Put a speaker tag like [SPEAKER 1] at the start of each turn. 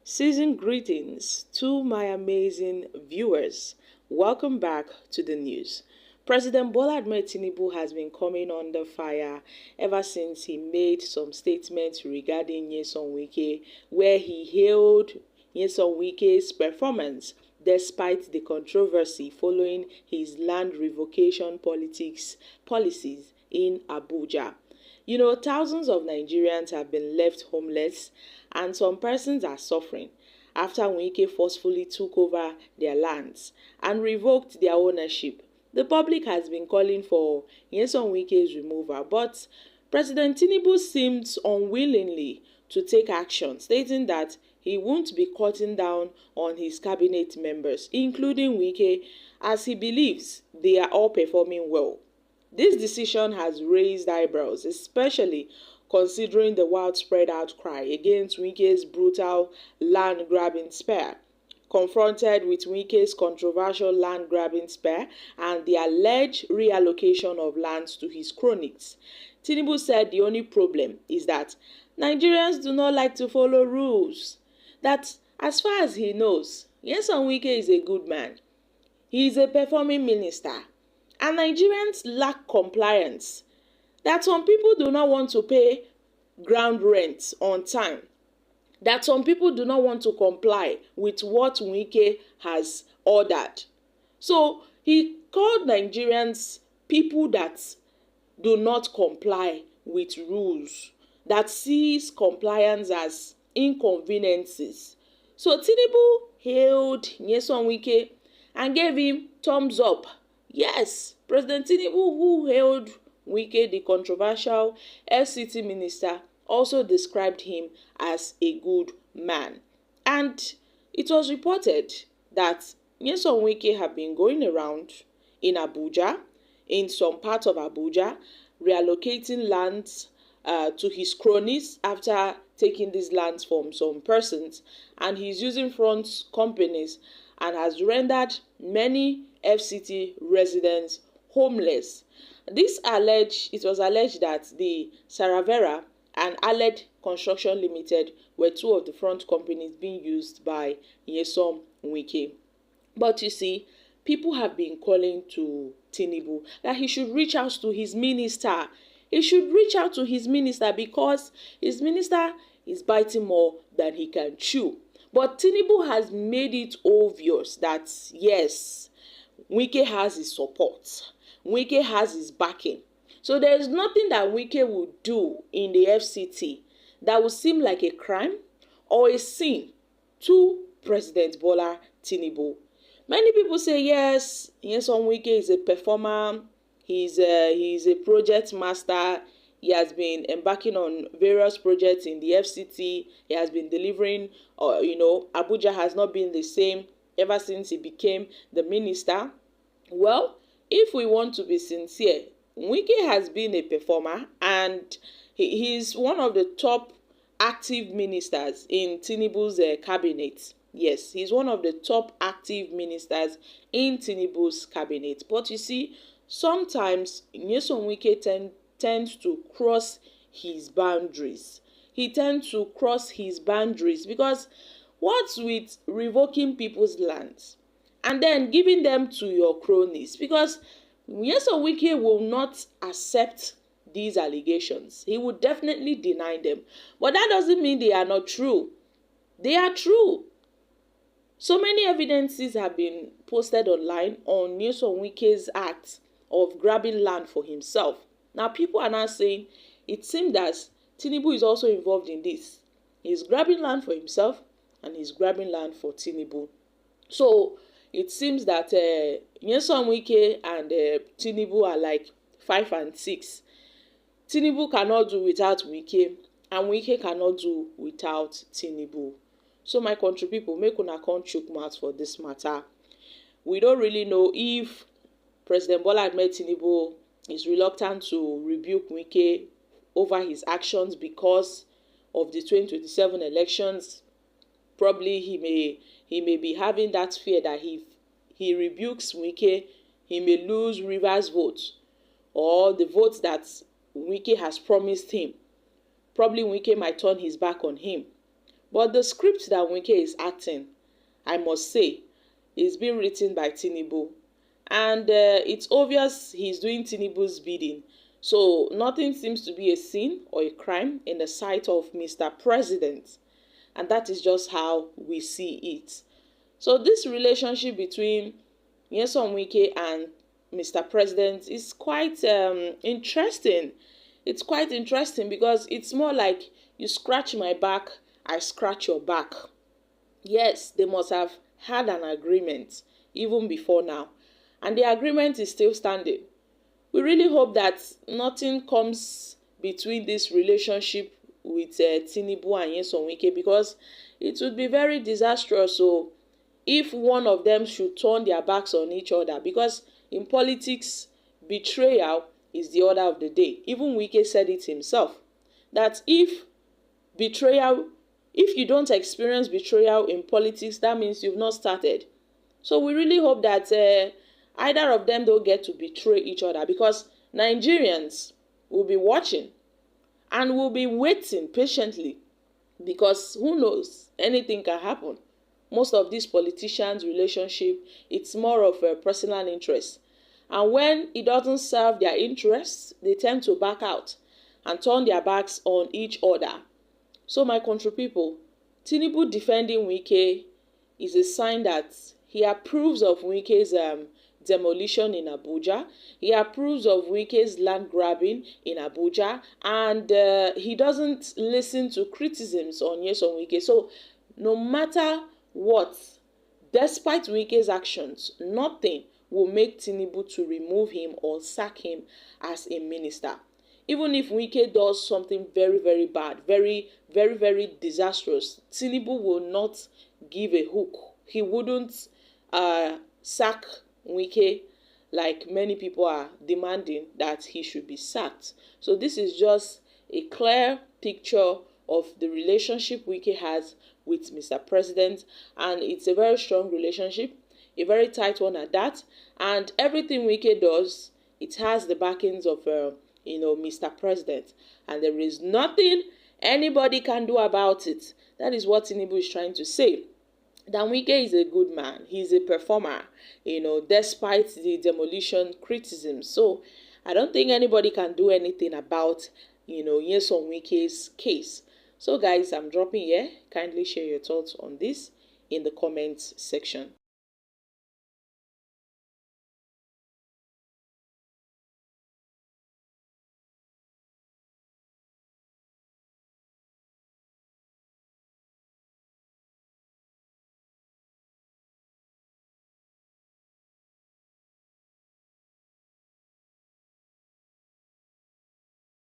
[SPEAKER 1] Season greetings to my amazing viewers. Welcome back to the news. President Bola Ahmed Tinubu has been coming under fire ever since he made some statements regarding Nyesom Wike, where he hailed Nyesom Wike's performance despite the controversy following his land revocation policies in Abuja. Thousands of Nigerians have been left homeless and some persons are suffering after Wike forcefully took over their lands and revoked their ownership. The public has been calling for Nyesom Wike's removal, but President Tinubu seems unwillingly to take action, stating that he won't be cutting down on his cabinet members, including Wike, as he believes they are all performing well. This decision has raised eyebrows, especially considering the widespread outcry against Wike's brutal land-grabbing spell. Confronted with Wike's controversial land-grabbing spell and the alleged reallocation of lands to his cronies, Tinubu said the only problem is that Nigerians do not like to follow rules. That, as far as he knows, Nyesom Wike is a good man. He is a performing minister. And Nigerians lack compliance. That some people do not want to pay ground rent on time. That some people do not want to comply with what Wike has ordered. So he called Nigerians people that do not comply with rules, that sees compliance as inconveniences. So Tinubu hailed Nyesom Wike and gave him thumbs up. Yes, President Tinubu, who hailed Wike, the controversial FCT minister, also described him as a good man. And it was reported that Nyesom Wike have been going around in Abuja, in some part of Abuja, reallocating lands to his cronies after taking these lands from some persons, and he's using front companies and has rendered many FCT residents homeless. It was alleged that the Saravera and Aled Construction Limited were two of the front companies being used by Nyesom Wike. But you see, people have been calling to Tinubu that he should reach out to his minister. He should reach out to his minister because his minister is biting more than he can chew. But Tinubu has made it obvious that yes, Wike has his support. Wike has his backing. So there is nothing that Wike will do in the FCT that will seem like a crime or a sin to President Bola Tinubu. Many people say yes, Nyesom Wike is a performer, he's a project master. He has been embarking on various projects in the FCT. He has been delivering, Abuja has not been the same ever since he became the minister. Well, if we want to be sincere, Wike has been a performer and he's one of the top active ministers in Tinubu's cabinet. Yes, he's one of the top active ministers in Tinubu's cabinet. But you see, sometimes Nyesom Wike tends to cross his boundaries. He tends to cross his boundaries because what's with revoking people's lands and then giving them to your cronies? Because Nyesom Wike will not accept these allegations. He would definitely deny them. But that doesn't mean they are not true. They are true. So many evidences have been posted online on Nyesom Wike's act of grabbing land for himself. Now people are now saying it seems that Tinubu is also involved in this. He's grabbing land for himself and he's grabbing land for Tinubu. So it seems that Nyesom Wike and Tinubu are like 5 and 6. Tinubu cannot do without Wike and Wike cannot do without Tinubu. So my country people, make una come chook mouth for this matter. We don't really know if President Bola Ahmed Tinubu is reluctant to rebuke Wike over his actions because of the 2027 elections. Probably he may be having that fear that if he rebukes Wike, he may lose Rivers' vote or the votes that Wike has promised him. Probably Wike might turn his back on him. But the script that Wike is acting, I must say, is being written by Tinubu. And it's obvious he's doing Tinubu's bidding. So nothing seems to be a sin or a crime in the sight of Mr. President. And that is just how we see it. So this relationship between Nyesom Wike and Mr. President is quite interesting. It's quite interesting because it's more like you scratch my back, I scratch your back. Yes, they must have had an agreement even before now. And the agreement is still standing. We really hope that nothing comes between this relationship with Tinubu and Nyesom Wike, because it would be very disastrous. So if one of them should turn their backs on each other, because in politics, betrayal is the order of the day. Even Wike said it himself, that if you don't experience betrayal in politics, that means you've not started. So we really hope that either of them don't get to betray each other, because Nigerians will be watching and will be waiting patiently, because who knows, anything can happen. Most of these politicians' relationship, it's more of a personal interest. And when it doesn't serve their interests, they tend to back out and turn their backs on each other. So my country people, Tinubu defending Wike is a sign that he approves of Wike's demolition in Abuja. He approves of Wike's land grabbing in Abuja. And he doesn't listen to criticisms on Nyesom Wike. So no matter what, despite Wike's actions, nothing will make Tinubu to remove him or sack him as a minister. Even if Wike does something very, very bad, very, very, very disastrous, Tinubu will not give a hook. He wouldn't sack Wike like many people are demanding that he should be sacked. So this is just a clear picture of the relationship Wike has with Mr. President, and it's a very strong relationship, a very tight one at that. And everything Wike does, it has the backings of Mr. President, and there is nothing anybody can do about it. That is what Tinubu is trying to say. Dan Wike is a good man. He's a performer, despite the demolition criticism. So I don't think anybody can do anything about, Nyesom Wike's case. So guys, I'm dropping here. Kindly share your thoughts on this in the comments section.